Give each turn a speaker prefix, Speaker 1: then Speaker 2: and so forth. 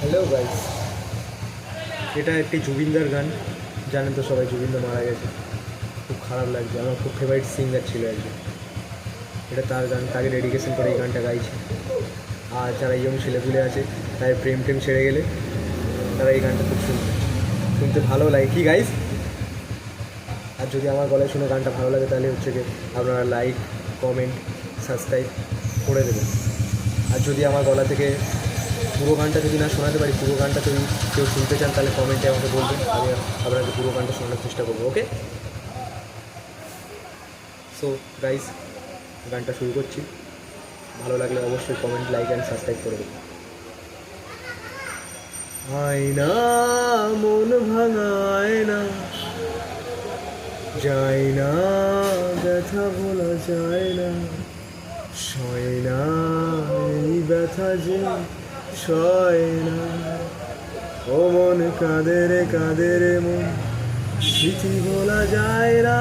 Speaker 1: Hello guys, এটা একটি জুবিনদার গান। জানেন তো সবাই, জুবিনদা মারা গেছে। খুব খারাপ লাগছে, আমার খুব ফেভারিট সিঙ্গার ছিল একজন। এটা তার গান, তাকে ডেডিকেশন করে এই গানটা গাইছি। আর যারা ইয়ং ছেলেপুলে আছে, তাদের প্রেম টেম ছেড়ে গেলে তারা এই গানটা খুব শুনতে ভালো লাগে কি গাইস। আর যদি আমার গলায় শুনে গানটা ভালো লাগে তাহলে হচ্ছে কি আপনারা লাইক, কমেন্ট, সাবস্ক্রাইব করে দেবেন। আর যদি আমার গলা থেকে পুরো গানটা যদি না শোনাতে পারি, পুরো গানটা যদি কেউ শুনতে চান তাহলে কমেন্টে আমাকে বলবেন, আমি আপনাকে পুরো গানটা শোনানোর চেষ্টা করবো। ওকে, সো গাইস, গানটা শুরু করছি। ভালো লাগলে অবশ্যই কমেন্ট, লাইক অ্যান্ড সাবস্ক্রাইব করে দেবেন। আয়না, মন ভাঙায় না, যায় না, ব্যথা ভোলা যায় না, সয় না, এই ব্যথা যে সয় না। ও মন কাঁদে রে মন, স্মৃতি ভোলা যায় না।